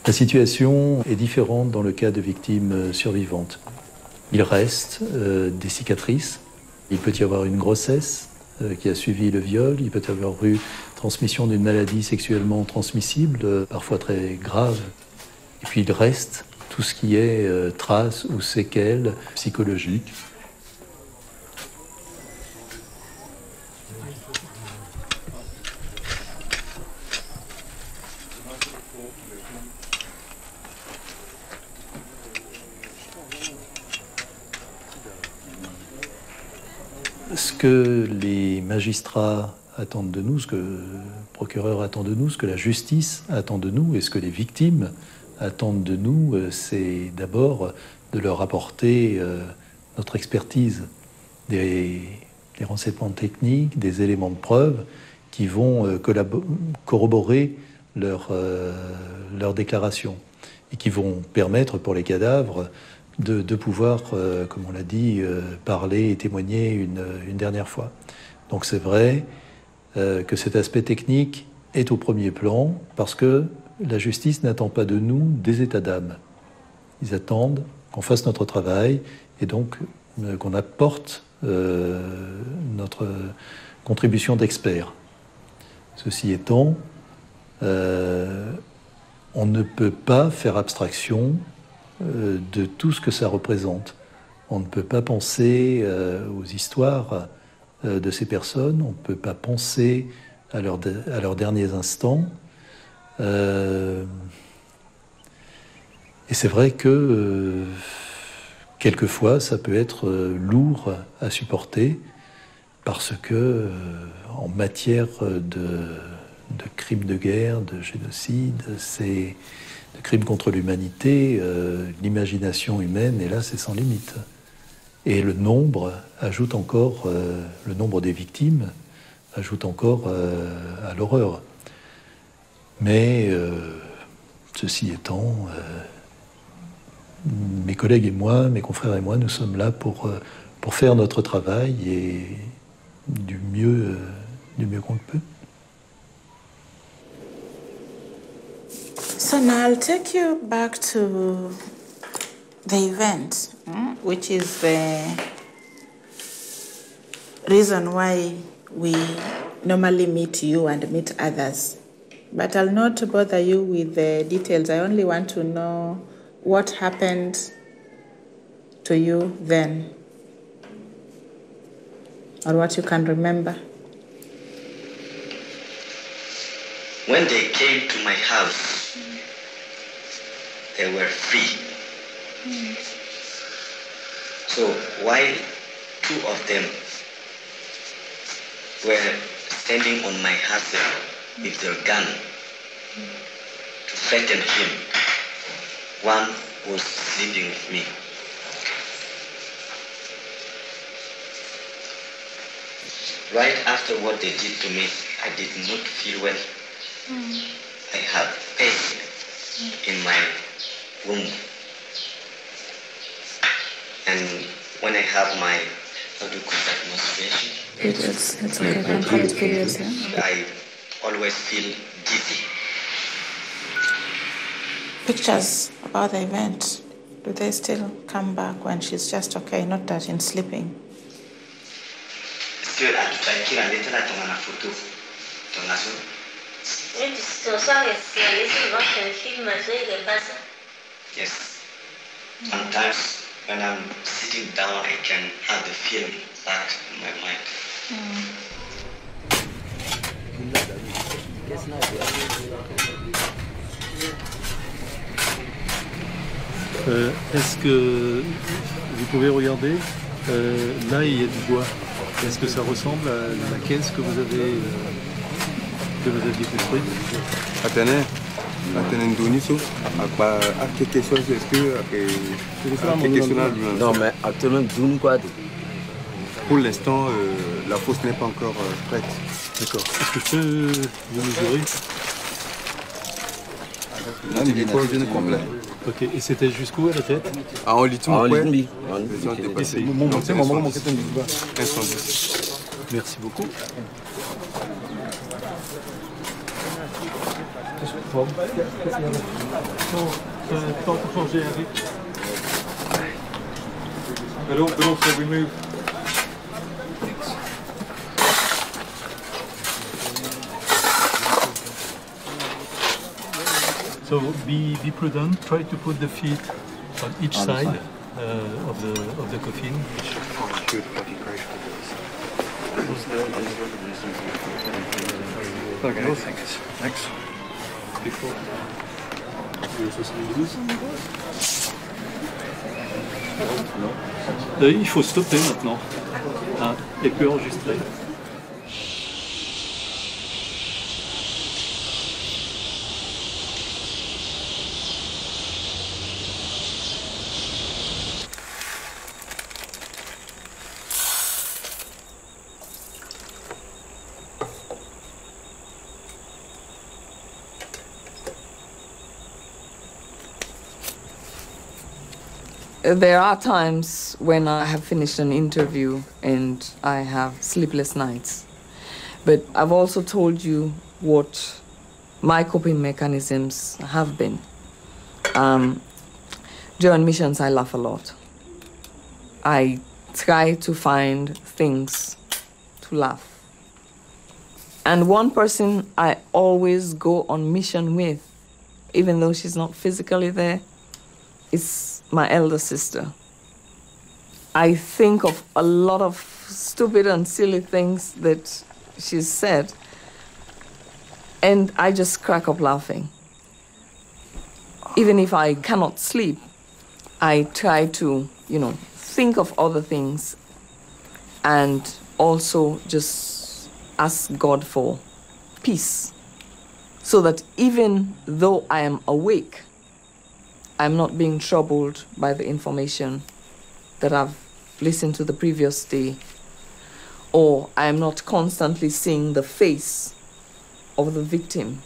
La situation est différente dans le cas de victimes survivantes. Il reste des cicatrices. Il peut y avoir une grossesse qui a suivi le viol. Il peut y avoir eu transmission d'une maladie sexuellement transmissible, parfois très grave. Et puis il reste tout ce qui est traces ou séquelles psychologiques. Ce que les magistrats attendent de nous, ce que le procureur attend de nous, ce que la justice attend de nous et ce que les victimes attendent de nous, c'est d'abord de leur apporter notre expertise, des renseignements techniques, des éléments de preuve qui vont corroborer leur déclaration et qui vont permettre pour les cadavres de pouvoir, comme on l'a dit, parler et témoigner une dernière fois. Donc c'est vrai que cet aspect technique est au premier plan parce que la justice n'attend pas de nous des états d'âme. Ils attendent qu'on fasse notre travail et donc qu'on apporte notre contribution d'expert. Ceci étant, on ne peut pas faire abstraction de tout ce que ça représente. On ne peut pas penser aux histoires de ces personnes, on ne peut pas penser à leurs derniers instants. Et c'est vrai que quelquefois ça peut être lourd à supporter parce que en matière de crimes de guerre, de génocide, de crimes contre l'humanité, l'imagination humaine, et là, c'est sans limite. Et le nombre ajoute encore, le nombre des victimes ajoute encore à l'horreur. Mais, ceci étant, mes collègues et moi, mes confrères et moi, nous sommes là pour faire notre travail et du mieux qu'on le peut. So now I'll take you back to the event, which is the reason why we normally meet you and meet others. But I'll not bother you with the details. I only want to know what happened to you then, or what you can remember. When they came to my house, they were free. So while two of them were standing on my husband with their gun to threaten him, one was sleeping with me. Right after what they did to me, I did not feel well. I had pain in my womb. And when I have my, how do you call that, masturbation? Periods, it's okay, can call it periods, yeah? I always feel dizzy. Pictures about the event, do they still come back when she's just okay, not that in sleeping? Est-ce que hatutakiwa ndio tuna photo tunazo? Yes. Sometimes when I'm sitting down, I can have the feeling back in my mind. Est-ce que vous pouvez regarder là, il y a du bois. Est-ce que ça ressemble à la caisse que vous aviez construite? Non, mais actuellement, d'une quoi? Pour l'instant, la fosse n'est pas encore prête. D'accord. Est-ce que je peux vous mesurer? Complet. Ok, et c'était jusqu'où à la tête? En litre, Merci beaucoup. But also we move. So be prudent. Try to put the feet on each side of the coffin. Okay, thanks. Thanks. Il faut stopper maintenant et puis enregistrer. There are times when I have finished an interview and I have sleepless nights. But I've also told you what my coping mechanisms have been. During missions, I laugh a lot. I try to find things to laugh. And one person I always go on mission with, even though she's not physically there, is my elder sister. I think of a lot of stupid and silly things that she's said, and I just crack up laughing. Even if I cannot sleep, I try to, think of other things and also just ask God for peace, so that even though I am awake, I'm not being troubled by the information that I've listened to the previous day, or I am not constantly seeing the face of the victim.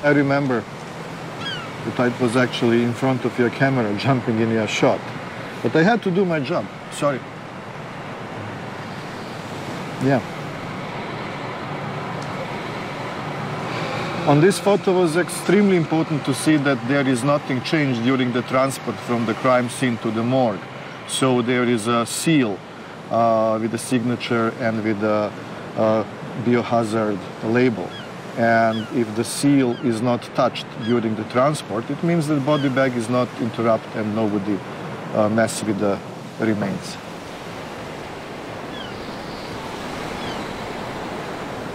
I remember that I was actually in front of your camera, jumping in your shot. But I had to do my job, sorry. Yeah. On this photo it was extremely important to see that there is nothing changed during the transport from the crime scene to the morgue. So there is a seal with a signature and with a biohazard label. And if the seal is not touched during the transport, it means the body bag is not interrupted and nobody mess with the remains.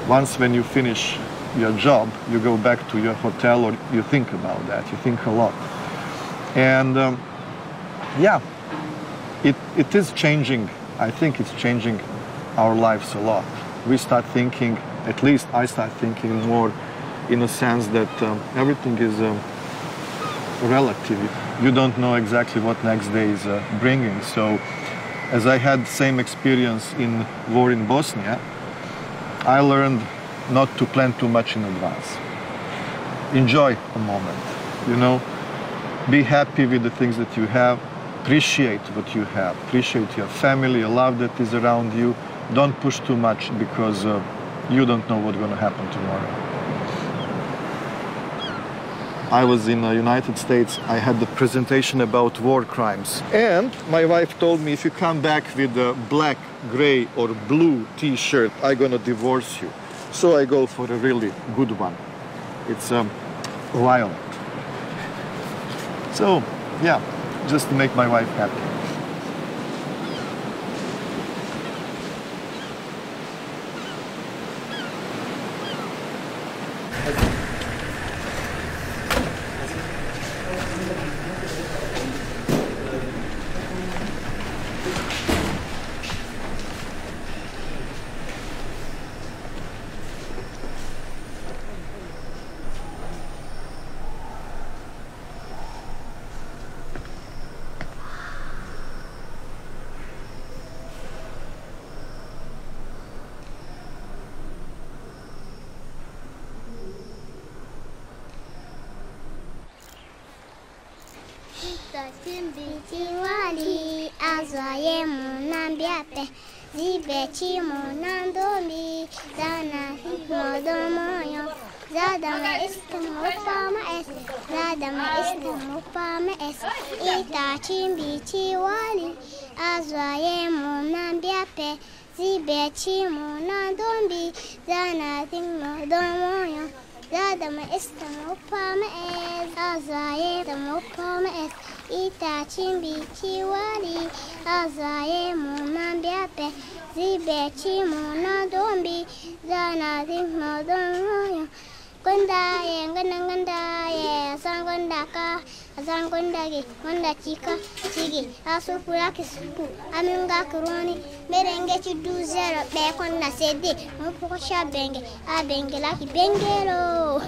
Once when you finish your job, you go back to your hotel or you think about that, you think a lot. And yeah, it is changing. I think it's changing our lives a lot. We start thinking, at least I start thinking more in a sense that everything is relative. You don't know exactly what next day is bringing. So as I had the same experience in war in Bosnia, I learned not to plan too much in advance. Enjoy a moment, be happy with the things that you have, appreciate what you have, appreciate your family, a love that is around you. Don't push too much because you don't know what's going to happen tomorrow. I was in the United States. I had the presentation about war crimes. And my wife told me, if you come back with a black, gray, or blue t-shirt, I'm going to divorce you. So I go for a really good one. It's violent. So, yeah, just to make my wife happy. Wali azaye munambiape zibechi munandomi zana modomoyo zadama istamupama es zadama istamupama es itachimbichi wali azaye munambiape zibechi munandomi zana modomoyo zadama istamupama es azaye istamupama es itachimbichi wali azaye munambiape zibechi munandombi zana modomoyo gondaye gandangandaye asangondaka asangondagi gondachika chigi asupuraki supu aminga kuroni merenge chidu zero be konna sede mupoko shabenge abenge laki bengero.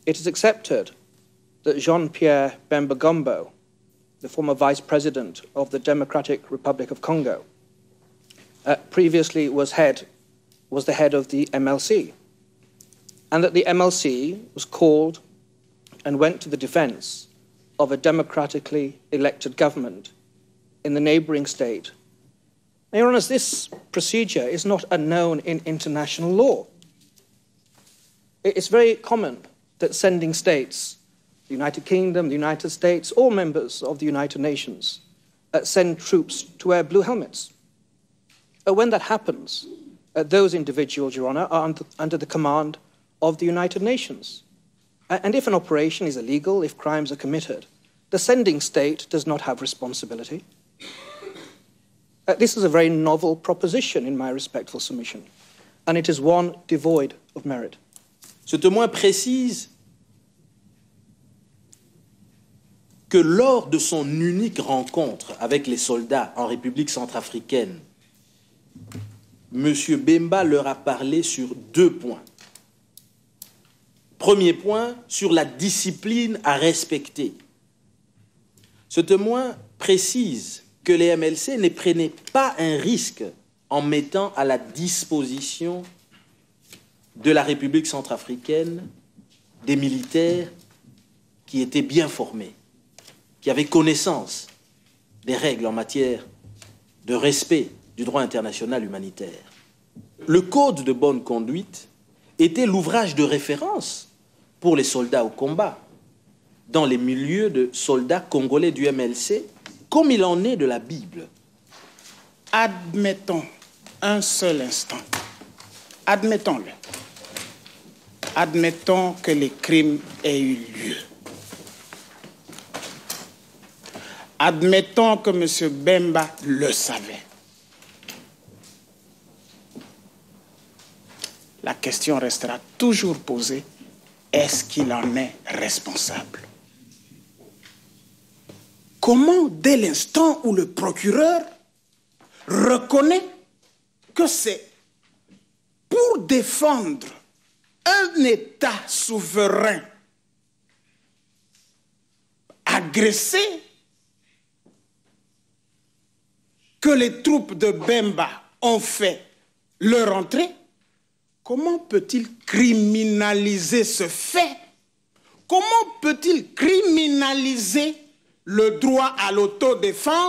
It is accepted that Jean-Pierre Bemba Gombo, the former vice president of the Democratic Republic of Congo, previously was the head of the MLC, and that the MLC was called and went to the defense of a democratically elected government in the neighboring state. Now, Your Honours, this procedure is not unknown in international law. It's very common that sending states, the United Kingdom, the United States, all members of the United Nations, send troops to wear blue helmets. When that happens, those individuals, Your Honour, are under the command of the United Nations. And if an operation is illegal, if crimes are committed, the sending state does not have responsibility. This is a very novel proposition, in my respectful submission, and it is one devoid of merit. Ce témoin précise que lors de son unique rencontre avec les soldats en République centrafricaine, M. Bemba leur a parlé sur 2 points. Premier point, sur la discipline à respecter. Ce témoin précise que les MLC ne prenaient pas un risque en mettant à la disposition de la République centrafricaine des militaires qui étaient bien formés, qui avaient connaissance des règles en matière de respect du droit international humanitaire. Le Code de bonne conduite était l'ouvrage de référence pour les soldats au combat, dans les milieux de soldats congolais du MLC, comme il en est de la Bible. Admettons un seul instant, admettons-le. Admettons que les crimes aient eu lieu. Admettons que M. Bemba le savait. La question restera toujours posée, est-ce qu'il en est responsable? Comment, dès l'instant où le procureur reconnaît que c'est pour défendre un État souverain agressé que les troupes de Bemba ont fait leur entrée, comment peut-il criminaliser ce fait? Comment peut-il criminaliser le droit à l'autodéfense?